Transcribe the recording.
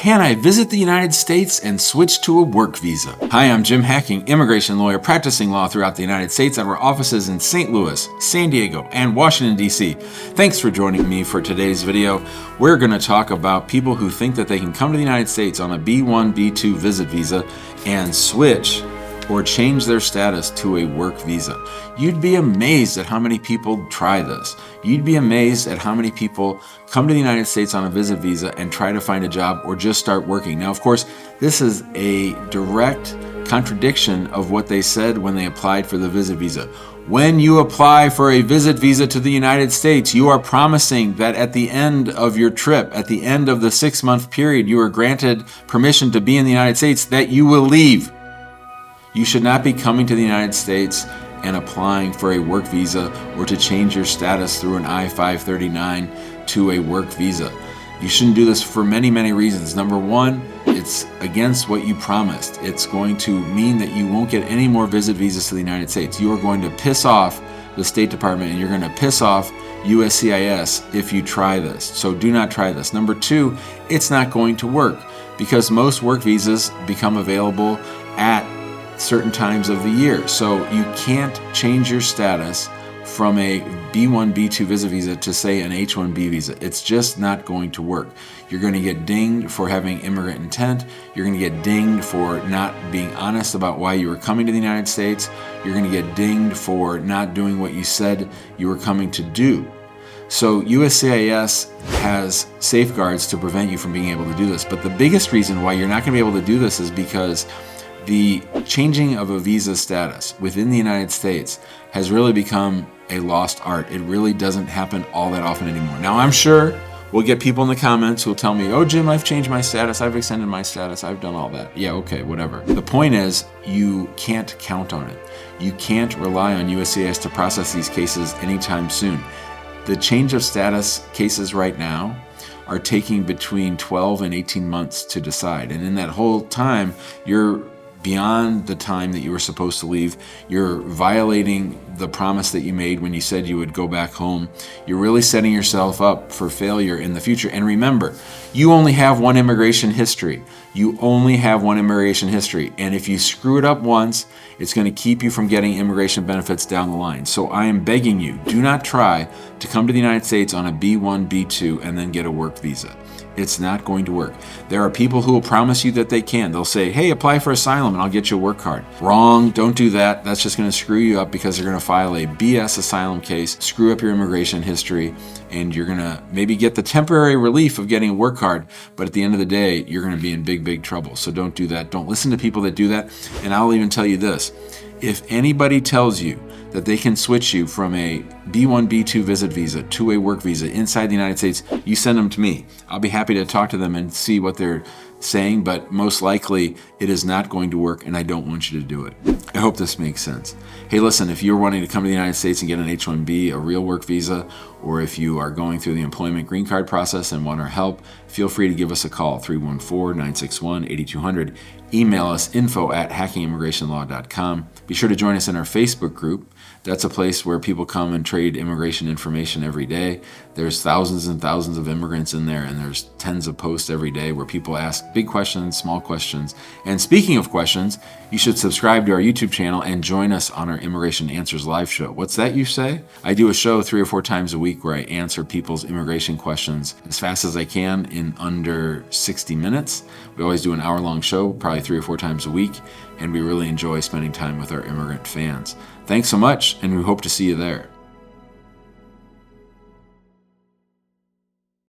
Can I visit the United States and switch to a work visa? Hi, I'm Jim Hacking, immigration lawyer practicing law throughout the United States at our offices in St. Louis, San Diego, and Washington, D.C. Thanks for joining me for today's video. We're going to talk about people who think that they can come to the United States on a B1, B2 visit visa and switch or change their status to a work visa. You'd be amazed at how many people try this. You'd be amazed at how many people come to the United States on a visit visa and try to find a job or just start working. Now, of course, this is a direct contradiction of what they said when they applied for the visit visa. When you apply for a visit visa to the United States, you are promising that at the end of your trip, at the end of the 6-month period you are granted permission to be in the United States, that you will leave. You should not be coming to the United States and applying for a work visa or to change your status through an I-539 to a work visa. You shouldn't do this for many, many reasons. Number one, it's against what you promised. It's going to mean that you won't get any more visit visas to the United States. You are going to piss off the State Department and you're going to piss off USCIS if you try this. So do not try this. Number two, it's not going to work because most work visas become available at certain times of the year. So you can't change your status from a B1, B2 visit visa to say an H-1B visa. It's just not going to work. You're going to get dinged for having immigrant intent. You're going to get dinged for not being honest about why you were coming to the United States. You're going to get dinged for not doing what you said you were coming to do. So USCIS has safeguards to prevent you from being able to do this. But the biggest reason why you're not going to be able to do this is because the changing of a visa status within the United States has really become a lost art. It really doesn't happen all that often anymore. Now, I'm sure we'll get people in the comments who will tell me, oh, Jim, I've changed my status, I've extended my status, I've done all that. Yeah, okay, whatever. The point is, you can't count on it. You can't rely on USCIS to process these cases anytime soon. The change of status cases right now are taking between 12 and 18 months to decide. And in that whole time, you're beyond the time that you were supposed to leave. You're violating the promise that you made when you said you would go back home. You're really setting yourself up for failure in the future. And remember, you only have one immigration history. You only have one immigration history. And if you screw it up once, it's going to keep you from getting immigration benefits down the line. So I am begging you, do not try to come to the United States on a B1, B2 and then get a work visa. It's not going to work. There are people who will promise you that they can. They'll say, hey, apply for asylum and I'll get you a work card. Wrong, don't do that. That's just going to screw you up because they're going to file a BS asylum case, screw up your immigration history, and you're going to maybe get the temporary relief of getting a work card, but at the end of the day, you're going to be in big, big trouble. So don't do that. Don't listen to people that do that. And I'll even tell you this. If anybody tells you that they can switch you from a B1, B2 visit visa to a work visa inside the United States, you send them to me. I'll be happy to talk to them and see what they're saying, but most likely it is not going to work and I don't want you to do it. I hope this makes sense. Hey, listen, if you're wanting to come to the United States and get an H-1B, a real work visa, or if you are going through the employment green card process and want our help, feel free to give us a call, 314-961-8200. Email us info@hackingimmigrationlaw.com. Be sure to join us in our Facebook group. That's a place where people come and trade immigration information every day. There's thousands and thousands of immigrants in there, and there's tens of posts every day where people ask big questions, small questions. And speaking of questions, you should subscribe to our YouTube channel and join us on our Immigration Answers live show. What's that, you say? I do a show 3 or 4 times a week where I answer people's immigration questions as fast as I can in under 60 minutes. We always do an hour-long show, probably 3 or 4 times a week, and we really enjoy spending time with our immigrant fans. Thanks so much, and we hope to see you there.